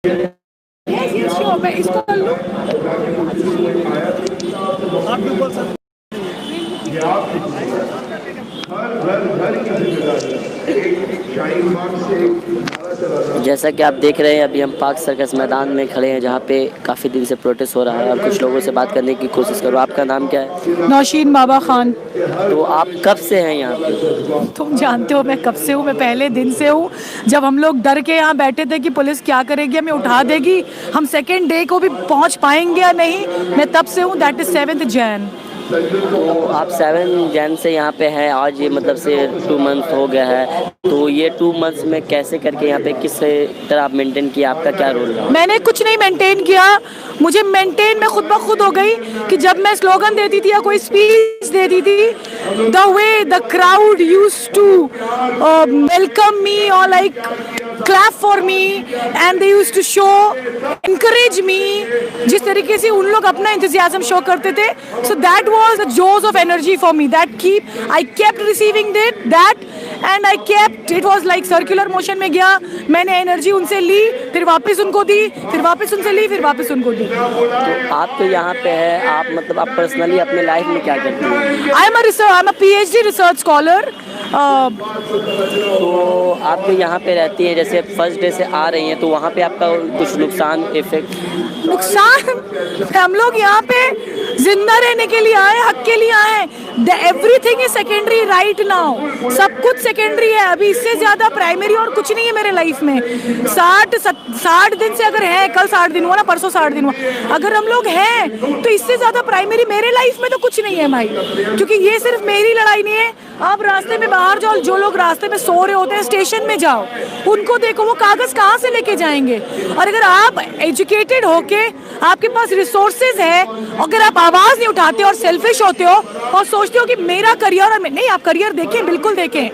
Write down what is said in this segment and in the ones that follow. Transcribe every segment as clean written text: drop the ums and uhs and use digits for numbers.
मैं इसको कर लूं। आप भी बोल सकते। जैसा कि आप देख रहे हैं, अभी हम पार्क सर्कस मैदान में खड़े हैं, जहाँ पे काफ़ी देर से प्रोटेस्ट हो रहा है और कुछ लोगों से बात करने की कोशिश करो। आपका नाम क्या है? नौशीन बाबा खान। तो आप कब से हैं यहाँ पे? तुम जानते हो मैं कब से हूँ, मैं पहले दिन से हूँ। जब हम लोग डर के यहाँ बैठे थे कि पुलिस क्या करेगी, हमें उठा देगी, हम सेकेंड डे को भी पहुँच पाएंगे या नहीं, मैं तब से हूँ। That is 7 Jain. तो आप 7 जैन से यहाँ पे हैं, आज ये मतलब से 2 मंथ हो गया है। तो ये 2 मंथ्स में कैसे करके यहाँ पे किस तरह आप मेंटेन किया, आपका क्या रोल रहा? मैंने कुछ नहीं मेंटेन किया, मुझे मेंटेन मैं खुद ब खुद हो गई कि जब मैं स्लोगन देती थी या कोई स्पीच देती थी, the way the crowd used to welcome me और like clap for me and they used to show encourage me, जिस तरीके से उन लोग अपना enthusiasm शो करते थे, so that was a dose of energy for me that I kept receiving that and I kept, it was like circular motion में गया, मैंने एनर्जी उनसे ली, फिर वापस उनको दी, फिर वापस उनसे ली, फिर वापस उनको दी। तो आप तो यहाँ पे है, आप मतलब आप पर्सनली अपने लाइफ में क्या करती हैं? I'm a PhD research scholar. तो आप तो यहाँ पे रहती हैं, जैसे फर्स्ट डे से आ रही हैं, तो वहाँ पे आपका कुछ नुकसान हम लोग यहाँ पे जिंदा रहने के लिए आए, हक के लिए आए। Everything is secondary right now, सब कुछ सेकेंडरी है अभी, इससे ज्यादा प्राइमरी और कुछ नहीं है मेरे लाइफ में। 60 दिन से अगर है, कल 60 दिन हुआ ना, परसों 60 दिन हुआ, अगर हम लोग हैं तो इससे ज्यादा प्राइमरी मेरे लाइफ में तो कुछ नहीं है भाई, क्योंकि ये सिर्फ मेरी लड़ाई नहीं है। आप रास्ते में बाहर जाओ, जो लोग रास्ते में सो रहे होते हैं, स्टेशन में जाओ, उनको देखो, वो कागज कहाँ से लेके जाएंगे। और अगर आप एजुकेटेड होके आपके पास रिसोर्सेज है, अगर आप आवाज नहीं उठाते और सेल्फिश होते हो और सोचते हो कि मेरा करियर और नहीं, आप करियर देखें, बिल्कुल देखें,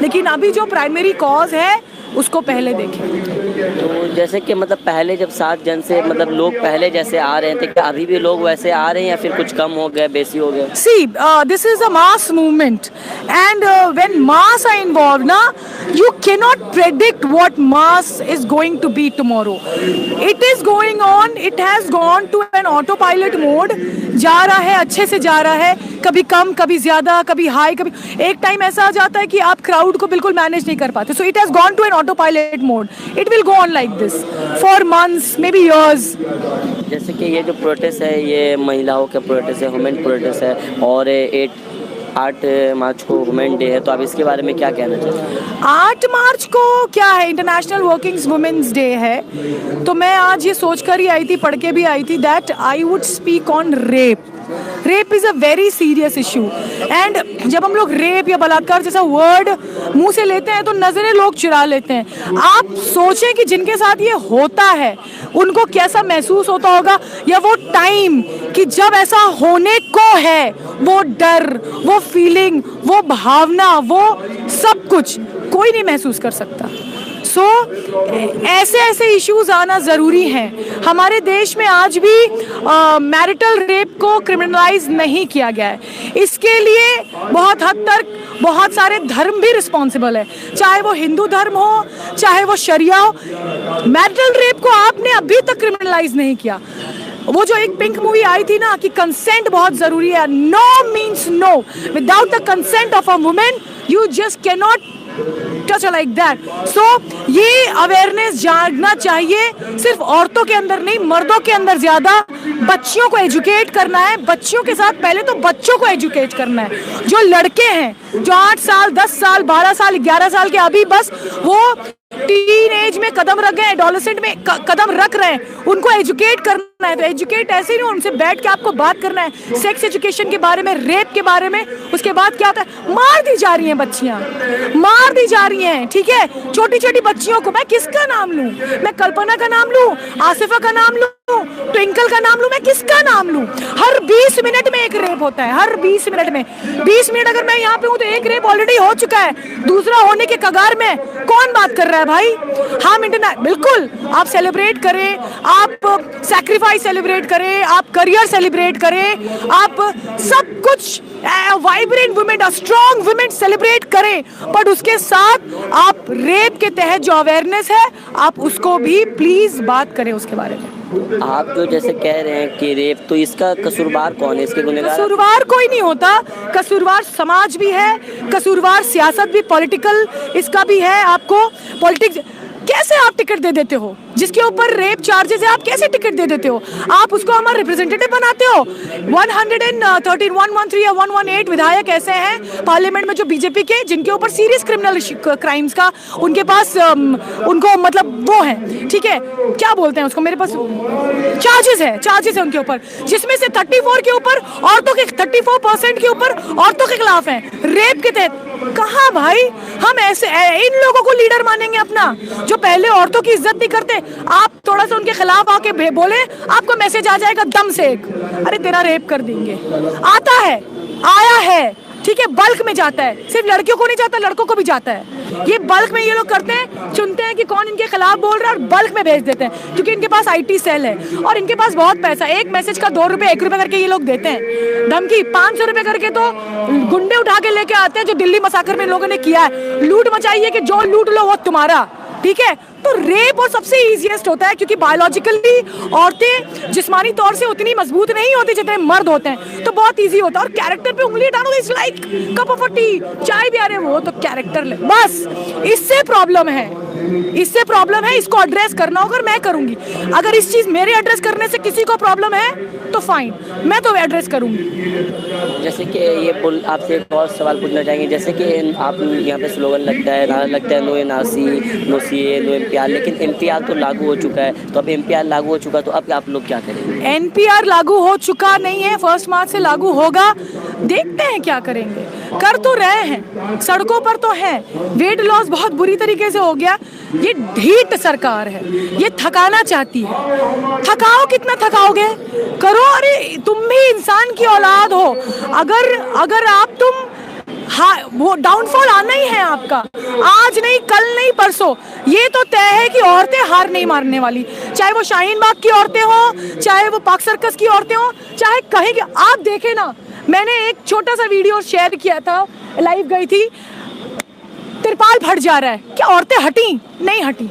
लेकिन अभी जो प्राइमरी कॉज है उसको पहले देखें। तो जैसे कि मतलब पहले जब 7 जन से मतलब लोग पहले जैसे आ रहे थे, क्या अभी भी लोग वैसे आ रहे हैं या फिर कुछ कम हो गए, बेसी हो गए? See, this is a mass movement and when mass are involved na, you cannot predict what mass is going to be tomorrow. It is going on, it has gone to an autopilot mode, जा रहा है, अच्छे से जा रहा है, कभी कम, कभी ज्यादा, कभी हाई, कभी एक टाइम ऐसा आ जाता है कि आप क्राउड को बिल्कुल मैनेज नहीं कर पाते। So it has gone to an autopilot mode. It will go on like this for months, maybe years. जैसे कि ये जो प्रोटेस्ट है, ये महिलाओं का प्रोटेस्ट है, वुमेन प्रोटेस्ट है, और 8 मार्च को वुमेन डे है, तो आप इसके बारे में क्या कहना चाहते हैं? 8 मार्च को क्या है, इंटरनेशनल वर्किंग वुमेन्स डे है, तो मैं आज ये सोच कर ही आई थी, पढ़ के भी आई थी, that I would speak on rape. Rape is a very serious issue and जब हम लोग रेप या बलात्कार जैसा वर्ड मुंह से लेते हैं तो नजरें लोग चुरा लेते हैं। आप सोचें कि जिनके साथ ये होता है उनको कैसा महसूस होता होगा, या वो टाइम कि जब ऐसा होने को है, वो डर, वो फीलिंग, वो भावना, वो सब कुछ कोई नहीं महसूस कर सकता। सो ऐसे ऐसे इश्यूज आना ज़रूरी हैं। हमारे देश में आज भी मैरिटल रेप को क्रिमिनलाइज नहीं किया गया है। इसके लिए बहुत हद तक बहुत सारे धर्म भी रिस्पॉन्सिबल है, चाहे वो हिंदू धर्म हो, चाहे वो शरिया हो। मैरिटल रेप को आपने अभी तक क्रिमिनलाइज नहीं किया। वो जो एक पिंक मूवी आई थी ना कि कंसेंट बहुत जरूरी है, no means no, without the consent of a women you just can not touch like that. So ये अवेयरनेस जागना चाहिए, सिर्फ औरतों के अंदर नहीं, मर्दों के अंदर ज्यादा। बच्चियों को एजुकेट करना है, बच्चियों के साथ पहले तो बच्चों को एजुकेट करना है। जो लड़के हैं जो 8 साल, 10 साल, 12 साल, 11 साल के, अभी बस वो टीन एज में कदम रख गए, एडोलेसेंट में कदम रख रहे हैं, उनको एजुकेट करना है। तो एजुकेट ऐसे नहीं, उनसे बैठ के आपको बात करना है सेक्स एजुकेशन के बारे में, रेप के बारे में। उसके बाद क्या होता है, मार दी जा रही हैं बच्चियां, मार दी जा रही हैं, ठीक है, छोटी छोटी बच्चियों को। मैं किसका नाम लूं, मैं कल्पना का नाम लूं, आसिफा का नाम लूं, ट्विंकल का नाम लूं, मैं किसका नाम लूं? हर 20 मिनट में एक रेप होता है, हर 20 मिनट में। 20 मिनट अगर मैं यहाँ पे हूँ तो एक रेप ऑलरेडी हो चुका है, दूसरा होने के कगार में। कौन बात कर रहा है भाई? हम बिल्कुल आप सेलिब्रेट करें, आप सैक्रिफाइस सेलिब्रेट करें, आप करियर सेलिब्रेट करें, आप सब कुछ vibrant women, strong women celebrate करें, बट उसके साथ आप रेप के तहत जो अवेयरनेस है आप उसको भी प्लीज बात करें उसके बारे में। आप जो जैसे कह रहे हैं कि रेप, तो इसका कसूरवार कौन है, इसके गुनहगार? कसूरवार कोई नहीं होता, कसूरवार समाज भी है, कसूरवार सियासत भी, पॉलिटिकल इसका भी है। आपको पॉलिटिक्स कैसे आप टिकट दे देते हो जिसके ऊपर रेप चार्जेस है, आप कैसे टिकट दे देते हो? आप उसको हमारा रिप्रेजेंटेटिव बनाते हो। 113 113 या 118 विधायक ऐसे हैं पार्लियामेंट में जो बीजेपी के, जिनके ऊपर सीरियस क्रिमिनल क्राइम्स का उनके पास उनको मतलब वो है, ठीक है, क्या बोलते हैं उसको, मेरे पास चार्जेस है उनके ऊपर, जिसमें से 34 के ऊपर औरतों के, 34% के ऊपर औरतों के खिलाफ है रेप के तहत। कहाँ भाई हम ऐसे इन लोगों को लीडर मानेंगे अपना, जो पहले औरतों की इज्जत नहीं करते? आप थोड़ा सा उनके खिलाफ आके बोले, आपको मैसेज आ जाएगा दम से एक, अरे तेरा रेप कर देंगे। आता है, आया है, ठीक है, बल्क में जाता है, सिर्फ लड़कियों को नहीं जाता, लड़कों को भी जाता है। ये बल्क में ये लोग करते हैं, चुनते हैं कि कौन इनके खिलाफ बोल रहा है और बल्क में भेज देते हैं, क्योंकि इनके पास IT सेल है और इनके पास बहुत पैसा। एक मैसेज का 2 रुपए 1 रुपए करके ये लोग देते हैं धमकी, 500 रुपए करके तो गुंडे उठा के लेके आते हैं, जो दिल्ली मसाकर में लोगों ने किया है, लूट मचाई है कि जो लूट लो वो तुम्हारा, ठीक है। तो रेप और सबसे इजीएस्ट होता है, क्योंकि बायोलॉजिकली औरतें जिस्मानी तौर से उतनी मजबूत नहीं होती जितने मर्द होते हैं, तो बहुत इजी होता है। और कैरेक्टर पे उंगली डालो, it's like cup of T, चाय भी आ रहे वो तो कैरेक्टर ले, बस इससे प्रॉब्लम है, इससे प्रॉब्लम है, इसको एड्रेस करना होगा और मैं करूंगी। अगर इस चीज मेरे एड्रेस करने से किसी को प्रॉब्लम है तो फाइन, मैं तो एड्रेस करूंगी। जैसे कि ये आपसे एक और सवाल पूछना चाहेंगे, जैसे कि आप यहाँ पे स्लोगन लगता है, नारा लगता है no NRC, no CAA, no MPR, लेकिन MPR तो लागू हो चुका है, तो अब MPR लागू हो चुका, तो अब आप लोग क्या करेंगे? NPR लागू हो चुका नहीं है, 1 मार्च से लागू होगा, देखते हैं क्या करेंगे। कर तो रहे हैं, सड़कों पर तो है, वेट लॉस बहुत बुरी तरीके से हो गया। ये ढीठ सरकार है, ये थकाना चाहती है, थकाओ, कितना थकाओगे, करो। अरे तुम भी इंसान की औलाद हो, अगर आप तुम, हाँ वो डाउनफॉल आना ही है आपका, आज नहीं कल नहीं परसों। ये तो तय है कि औरतें हार नहीं मारने वाली, चाहे वो शाहीन बाग की औरतें हो, चाहे वो पाक सर्कस की औरतें हो, चाहे कहीं। आप देखे ना, मैंने एक छोटा सा वीडियो शेयर किया था, लाइव गई थी, तिरपाल फट जा रहा है, क्या औरतें हटी? नहीं हटी,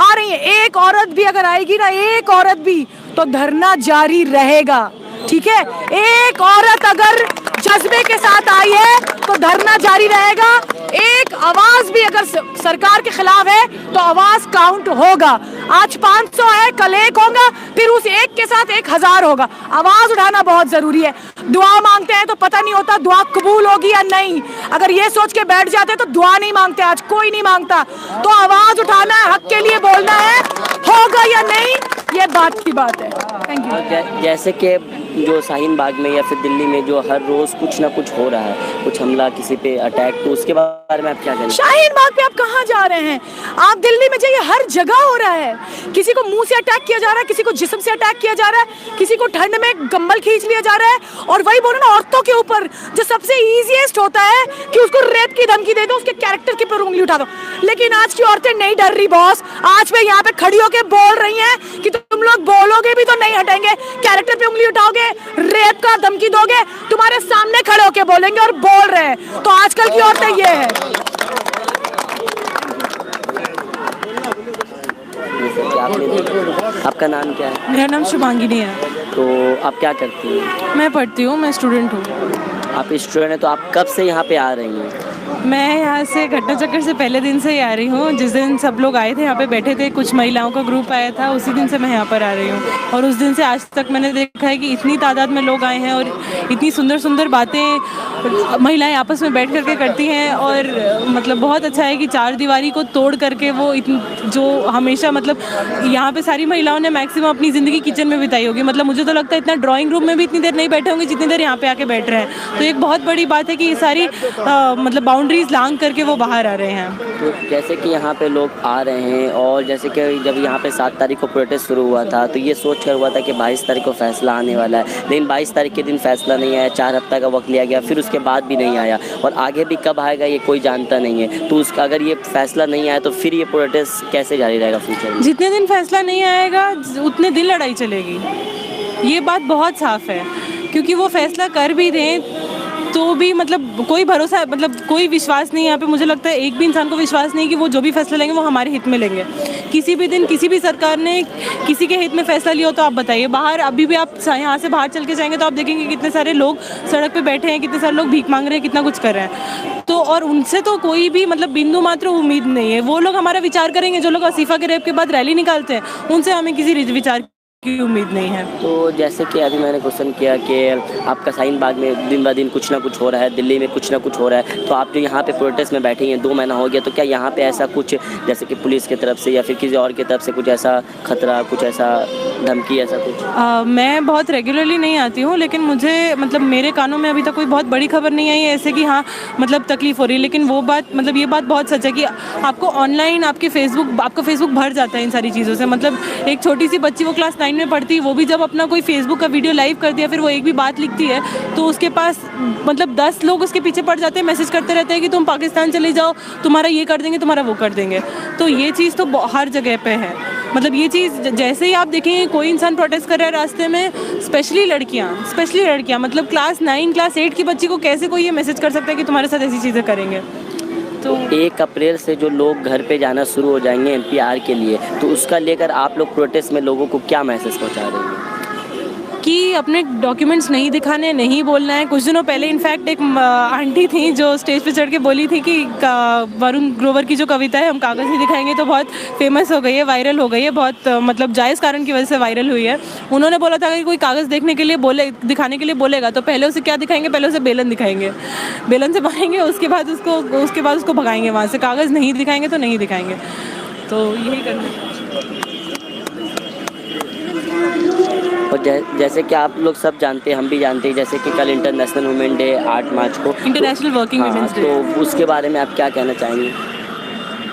आ रही है। एक औरत भी अगर आएगी ना, एक औरत भी, तो धरना जारी रहेगा, ठीक है। एक औरत अगर जज्बे के साथ आई है तो धरना जारी रहेगा। एक आवाज भी अगर सरकार के खिलाफ है तो आवाज काउंट होगा। आज 500 है, कल 1 होगा, फिर उस एक के साथ 1000 होगा। आवाज उठाना बहुत जरूरी है। दुआ मांगते हैं तो पता नहीं होता दुआ कबूल होगी या नहीं। अगर ये सोच के बैठ जाते तो दुआ नहीं मांगते, आज कोई नहीं मांगता। तो आवाज उठाना है, हक के लिए बोलना है, होगा या नहीं, ये बात की बात है। Thank you. जैसे कि जो शाहीन बाग में या फिर दिल्ली में जो हर रोज कुछ ना कुछ हो रहा है, कुछ हमला, किसी पे अटैक, तो उसके बारे में आप क्या कहें? शाहीन बाग पे आप कहाँ जा रहे हैं? आप दिल्ली में जाइए, हर जगह हो रहा है। किसी को मुंह से अटैक किया जा रहा है, किसी को जिस्म से अटैक किया जा रहा है, किसी को ठंड में कंबल खींच लिया जा रहा है। और वही बोलो ना, औरतों के ऊपर जो सबसे इजीएस्ट होता है कि उसको रेप की धमकी दे दो, उसके कैरेक्टर के ऊपर उंगली उठा दो। लेकिन आज की औरतें नहीं डर रही बॉस। आज मैं यहाँ पे खड़ी होके बोल रही हैं कि तुम लोग बोलोगे भी तो नहीं हटेंगे, कैरेक्टर पे उंगली उठाओगे, रेप का धमकी दोगे, तुम्हारे सामने खड़े होके बोलेंगे और बोल रहे हैं। तो आजकल की औरतें ये है। आपका नाम क्या है? मेरा नाम शुभांगिनी है। तो आप क्या करती हैं? मैं पढ़ती हूँ, मैं स्टूडेंट हूँ। आप स्टूडेंट हैं, तो आप कब से यहाँ पे आ रही हैं? मैं यहाँ से घटना चक्कर से पहले दिन से ही आ रही हूँ। जिस दिन सब लोग आए थे यहाँ पे बैठे थे, कुछ महिलाओं का ग्रुप आया था, उसी दिन से मैं यहाँ पर आ रही हूँ। और उस दिन से आज तक मैंने देखा है कि इतनी तादाद में लोग आए हैं और इतनी सुंदर सुंदर बातें महिलाएं आपस में बैठ करके करती हैं। और मतलब बहुत अच्छा है कि 4 दीवारी को तोड़ करके वो जो हमेशा मतलब यहाँ पे सारी महिलाओं ने मैक्सिमम अपनी ज़िंदगी किचन में बिताई होगी। मतलब मुझे तो लगता है इतना ड्राइंग रूम में भी इतनी देर नहीं बैठे होंगे जितनी देर यहाँ पे आके बैठ रहे हैं। तो एक बहुत बड़ी बात है कि ये सारी मतलब बाउंड्रीज लांग करके वो बाहर आ रहे हैं। तो जैसे कि यहाँ पे लोग आ रहे हैं, और जैसे कि जब यहाँ पे 7 तारीख को प्रोटेस्ट शुरू हुआ था तो ये सोच कर हुआ था कि 22 तारीख को फैसला आने वाला है, लेकिन 22 तारीख के दिन फैसला नहीं आया। 4 हफ्ता का वक्त लिया गया, फिर उसके बाद भी नहीं आया, और आगे भी कब आएगा ये कोई जानता नहीं है। तो उसका अगर ये फैसला नहीं आया तो फिर ये प्रोटेस्ट कैसे जारी रहेगा फ्यूचर में? जितने दिन फैसला नहीं आएगा उतने दिन लड़ाई चलेगी, ये बात बहुत साफ है। क्योंकि वो फैसला कर भी दें तो भी मतलब कोई भरोसा, मतलब कोई विश्वास नहीं है यहाँ पे। मुझे लगता है एक भी इंसान को विश्वास नहीं कि वो जो भी फैसला लेंगे वो हमारे हित में लेंगे। किसी भी दिन किसी भी सरकार ने किसी के हित में फैसला लिया हो तो आप बताइए। बाहर अभी भी आप यहाँ से बाहर चल के जाएंगे तो आप देखेंगे कितने सारे लोग सड़क पे बैठे हैं, कितने सारे लोग भीख मांग रहे हैं, कितना कुछ कर रहे हैं। तो और उनसे तो कोई भी मतलब बिंदु मात्र उम्मीद नहीं है। वो लोग हमारा विचार करेंगे, जो लोग आसिफा के रेप के बाद रैली निकालते हैं, उनसे हमें किसी विचार की उम्मीद नहीं है। तो जैसे कि अभी मैंने क्वेश्चन किया कि आपका शाहीन बाग में दिन ब दिन कुछ ना कुछ हो रहा है, दिल्ली में कुछ ना कुछ हो रहा है, तो आप जो यहाँ पे प्रोटेस्ट में बैठे हैं 2 महीना हो गया, तो क्या यहाँ पे ऐसा कुछ जैसे कि पुलिस की तरफ से या फिर किसी और की तरफ से कुछ ऐसा खतरा, कुछ ऐसा धमकी, ऐसा कुछ? मैं बहुत रेगुलरली नहीं आती हूँ, लेकिन मुझे मतलब मेरे कानों में अभी तक कोई बहुत बड़ी खबर नहीं आई है ऐसे कि हाँ मतलब तकलीफ़ हो रही है। लेकिन वो बात मतलब ये बात बहुत सच है कि आपको ऑनलाइन आपका फेसबुक भर जाता है इन सारी चीज़ों से। मतलब एक छोटी सी बच्ची, वो क्लास 9 में पढ़ती है, वो भी जब अपना कोई फेसबुक का वीडियो लाइव कर दिया, फिर वो एक भी बात लिखती है तो उसके पास मतलब 10 लोग उसके पीछे पड़ जाते हैं, मैसेज करते रहते हैं कि तुम पाकिस्तान चले जाओ, तुम्हारा ये कर देंगे, तुम्हारा वो कर देंगे। तो ये चीज़ तो हर जगह पे है। मतलब ये चीज़ जैसे ही आप देखेंगे कोई इंसान प्रोटेस्ट कर रहा है रास्ते में, स्पेशली लड़कियाँ मतलब क्लास 9 क्लास 8 की बच्ची को कैसे कोई ये मैसेज कर सकता है कि तुम्हारे साथ ऐसी चीज़ें करेंगे। तो 1 अप्रैल से जो लोग घर पे जाना शुरू हो जाएंगे NPR के लिए, तो उसका लेकर आप लोग प्रोटेस्ट में लोगों को क्या मैसेज पहुंचा रहे हैं? कि अपने डॉक्यूमेंट्स नहीं दिखाने, नहीं बोलना है। कुछ दिनों पहले इनफैक्ट एक आंटी थी जो स्टेज पे चढ़ के बोली थी कि वरुण ग्रोवर की जो कविता है हम कागज़ नहीं दिखाएंगे, तो बहुत फेमस हो गई है, वायरल हो गई है, बहुत मतलब जायज़ कारण की वजह से वायरल हुई है। उन्होंने बोला था कि कोई कागज़ दिखाने के लिए बोलेगा तो पहले उसे क्या दिखाएंगे, पहले उसे बेलन दिखाएंगे, बेलन से मारेंगे, उसके बाद उसको भगाएंगे वहाँ से। कागज़ नहीं दिखाएंगे तो नहीं दिखाएंगे। तो यही करना है। और जैसे कि आप लोग सब जानते हैं, हम भी जानते हैं, जैसे कि कल इंटरनेशनल वुमेन डे 8 मार्च को, इंटरनेशनल वर्किंग वुमेन्स डे, तो उसके बारे में आप क्या कहना चाहेंगे?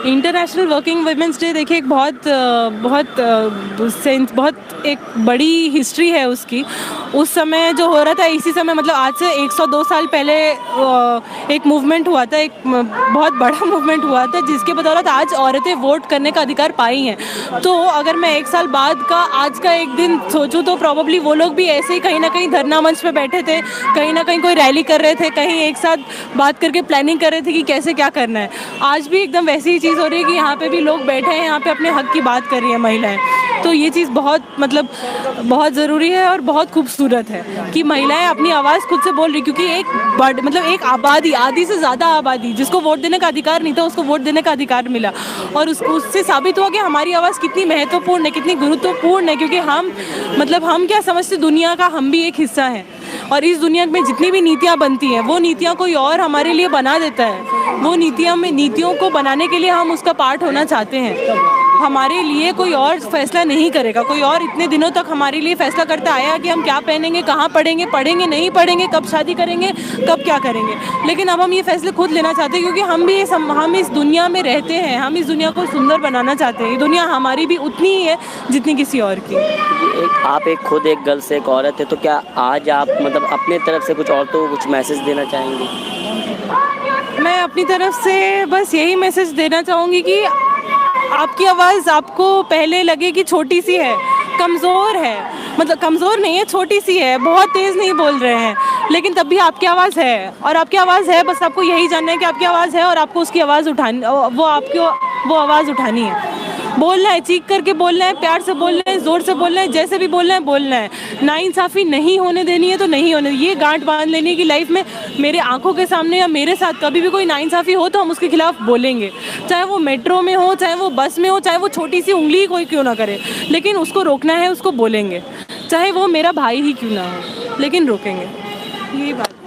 इंटरनेशनल वर्किंग वुमेन्स डे देखिए एक बहुत एक बड़ी हिस्ट्री है उसकी। उस समय जो हो रहा था, इसी समय मतलब आज से 102 साल पहले एक मूवमेंट हुआ था, एक बहुत बड़ा मूवमेंट हुआ था जिसके बदौलत आज औरतें वोट करने का अधिकार पाई हैं। तो अगर मैं 1 साल बाद का आज का एक दिन सोचूं तो प्रॉब्ली वो लोग भी ऐसे ही कहीं ना कहीं धरना मंच पे बैठे थे, कहीं ना कहीं कोई रैली कर रहे थे, कहीं एक साथ बात करके प्लानिंग कर रहे थे कि कैसे क्या करना है। आज भी एकदम वैसी ही चीज़ हो रही है कि यहाँ पे भी लोग बैठे हैं, यहाँ पे अपने हक की बात कर रही है महिलाएं। तो ये चीज़ बहुत ज़रूरी है और बहुत खूबसूरत है कि महिलाएं अपनी आवाज़ खुद से बोल रही, क्योंकि एक आबादी, आधी से ज़्यादा आबादी जिसको वोट देने का अधिकार नहीं था, उसको वोट देने का अधिकार मिला। और उससे साबित हुआ कि हमारी आवाज़ कितनी महत्वपूर्ण है, कितनी गुरुत्वपूर्ण है, क्योंकि हम क्या समझते, दुनिया का हम भी एक हिस्सा हैं। और इस दुनिया में जितनी भी नीतियाँ बनती हैं, वो नीतियाँ कोई और हमारे लिए बना देता है। वो नीतियों को बनाने के लिए हम उसका पार्ट होना चाहते हैं। हमारे लिए कोई और फैसला नहीं करेगा, कोई और इतने दिनों तक हमारे लिए फैसला करता आया कि हम क्या पहनेंगे, कहाँ पढ़ेंगे नहीं पढ़ेंगे, कब शादी करेंगे, कब क्या करेंगे। लेकिन अब हम ये फैसले खुद लेना चाहते हैं, क्योंकि हम इस दुनिया में रहते हैं, हम इस दुनिया को सुंदर बनाना चाहते हैं। ये दुनिया हमारी भी उतनी ही है जितनी किसी और की। आप खुद एक गर्ल से, एक औरत है, तो क्या आज आप मतलब अपने तरफ से कुछ औरतों को कुछ मैसेज देना चाहेंगे? मैं अपनी तरफ से बस यही मैसेज देना चाहूँगी कि आपकी आवाज़ आपको पहले लगे कि छोटी सी है, कमज़ोर है, मतलब कमज़ोर नहीं है, छोटी सी है, बहुत तेज़ नहीं बोल रहे हैं, लेकिन तब भी आपकी आवाज़ है। और आपकी आवाज़ है, बस आपको यही जानना है कि आपकी आवाज़ है और आपको उसकी आवाज़ उठानी, वो आवाज़ उठानी है। बोलना है, चीख करके बोलना है, प्यार से बोलना है, ज़ोर से बोलना है, जैसे भी बोलना है। नाइंसाफ़ी नहीं होने देनी है तो नहीं होने, ये गांठ बांध लेनी है कि लाइफ में मेरे आंखों के सामने या मेरे साथ कभी भी कोई नाइंसाफ़ी हो तो हम उसके खिलाफ बोलेंगे। चाहे वो मेट्रो में हो, चाहे वो बस में हो, चाहे वो छोटी सी उंगली कोई क्यों ना करे, लेकिन उसको रोकना है, उसको बोलेंगे। चाहे वो मेरा भाई ही क्यों ना हो, लेकिन रोकेंगे। यही बात।